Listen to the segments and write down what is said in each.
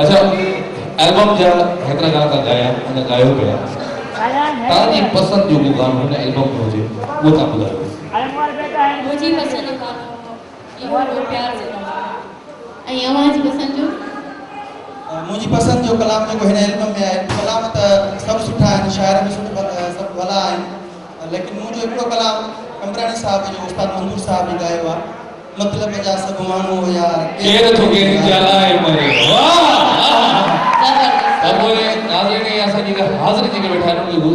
अच्छा एल्बम जा हेतरा गाना का गाया अने गायो पिया ताजी पसंद जो गानो हिन एल्बम में हुजे वो ता बुधायो मुझी पसंद गानो इहो हो प्यार से आई आवाज पसंद जो मुझी पसंद जो कलाम जो हिन एल्बम में है कलाम त सब सुठा है शायर भी सब भला है लेकिन मुझे एकड़ो कलाम कमरानी साहब जो उस्ताद मंजूर साहब भी गायो आ मतलब जा सब मानो यार केर तो के जलाए मरे वाह अब बोले नाज़रीन ने ऐसा जी का हाजिर जी के बैठा है वो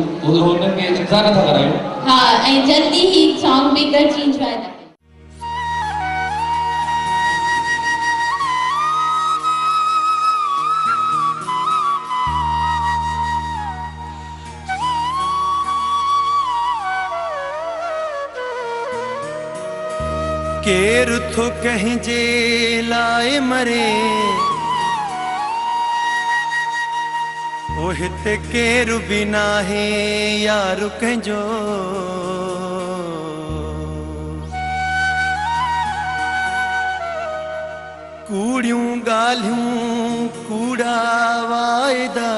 उन्हें के इंतजार था करायो हां आई जल्दी ही सॉन्ग भी कर चेंज वायदा केर थो कहीं जे लाए मरे ओ हिते केर बिना है यार कंजो कूड़ियूं गालियूं कूड़ा वायदा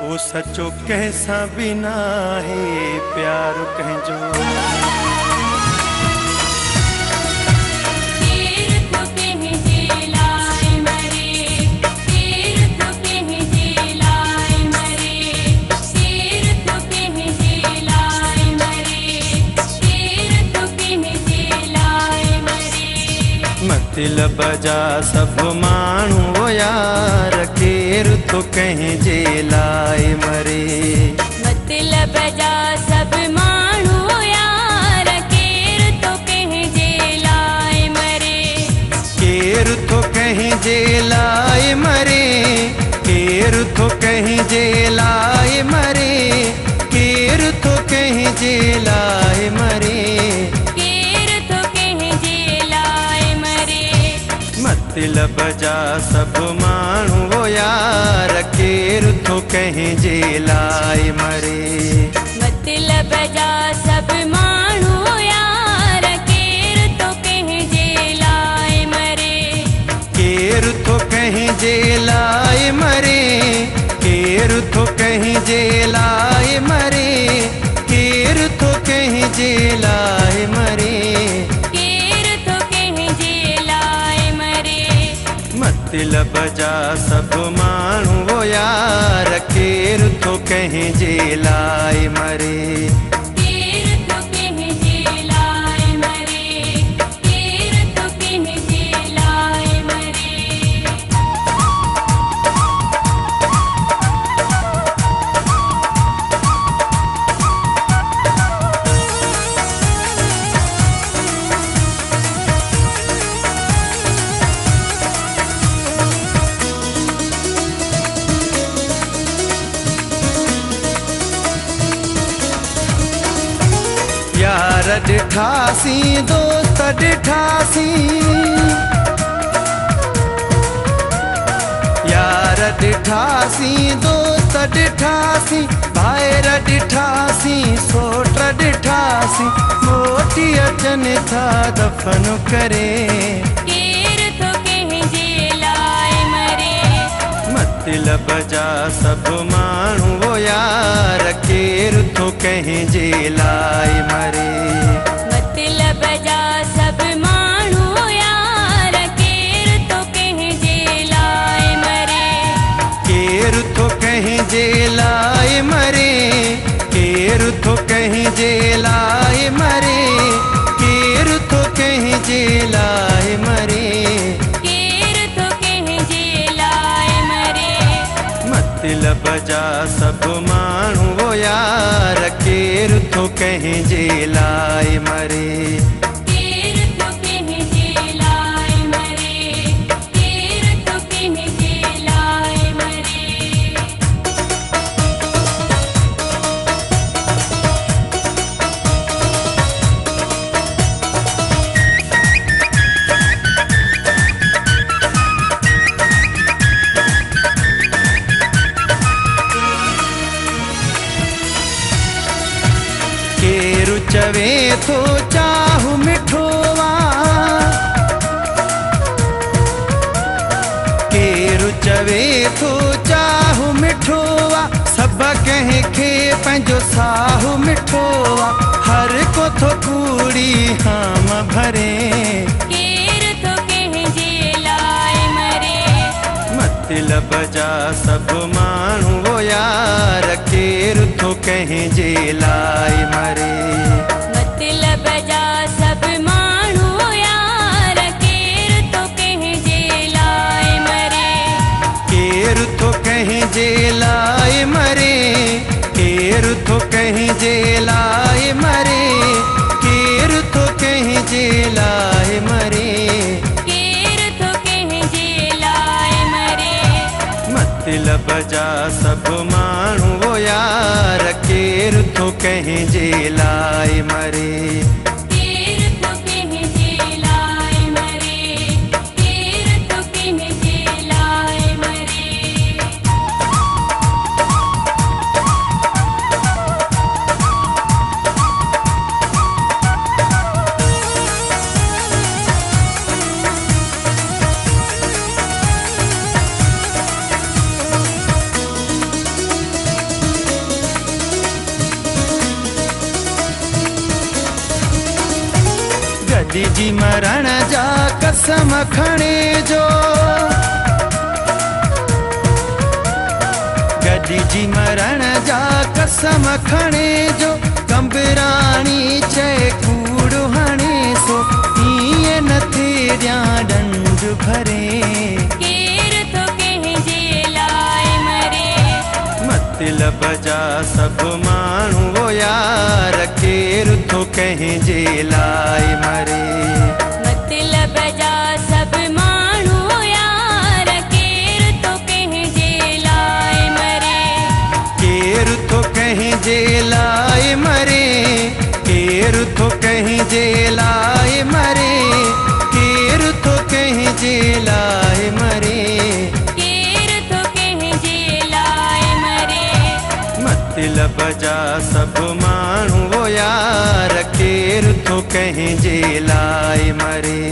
ओ सचो कैसा बिना है प्यार कहजो मतलब जा सब मानू यार केर तो कहीं जे लाए मरे मतलब जा सब मानू यार केर तो कहीं जे लाए मरे केर तो कहीं जे लाए मरे केर तो कहीं जे लाए मरे केर तो कहीं जे लाए मरे मतलब जा सब मानू यार केर तो कहीं जे लाए मरे मतलब जा सब मानू यार केर तो कहीं जे लाए मरे केर तो कहीं जे लाए मरे केर तो कहीं जे लाए मरे केर तो कहीं जे लाए मरे मतलब जा सब मानू यार केर तो कहीं जे लाए मरे यार डिठासी दोस्त डिठासी यार डिठासी दोस्त डिठासी भाईर डिठासी सोट डिठासी मोटी अचन था दफन करे केर तो कहीं जे लाए मरे मतलब जा सब मानू यार केर तो कहीं जे लाए मरे मतलब जा सब मानू यार केर तो कहीं जे लाए मरे केर तो कहीं जे लाए मरे केर तो कहीं जे लाए मरे केर तो कहीं जे लाए मरे मतलब जा सब मानू यार केर तो कहीं जे लाए मरे चवे तो चाहू मिठोवा खे पंहिंजो साहु मिठो आहे, हर को थो कूड़ी हाम भरे, केरु थो कंहिंजे लाइ मरे, मतलब जा सभु माण्हू वो यार, केरु थो कंहिंजे लाइ मरे, मतलब जा सभु माण्हू यार, केरु थो कंहिंजे लाइ मरे, केरु थो कंहिंजे लाइ मरे, केरु थो कंहिंजे लाइ मरे, केरु थो कंहिंजे लाइ मरे, केरु थो कंहिंजे लाइ मरे, मतलब जा सभु माण्हू वो यार, केरु थो कंहिंजे लाइ मरे, केरु थो कंहिंजे लाइ मरे, केरु थो कंहिंजे लाइ मरे। गॾिजी मरण जा कसम खणे जो, गॾिजी मरण जा कसम खणे जो, कंबराणी चए कूड़ हणे सो, ईअं न थे ॾियां ॾंड भरे, केरु थो कंहिंजे लाइ मरे, मतलब जा सभु माण्हू वो यार, केरु थो कंहिंजे लाइ मरे, मतलब जा सभु माण्हू यार, केरु थो कंहिंजे लाइ मरे, केरु थो कंहिंजे लाइ मरे, केरु थो कंहिंजे लाइ मरे, केरु थो कंहिंजे लाइ मरे, केरु थो कंहिंजे लाइ मरे, मतलब जा सभु माण्हू वो यार, केरु थो कंहिंजे लाइ मरे।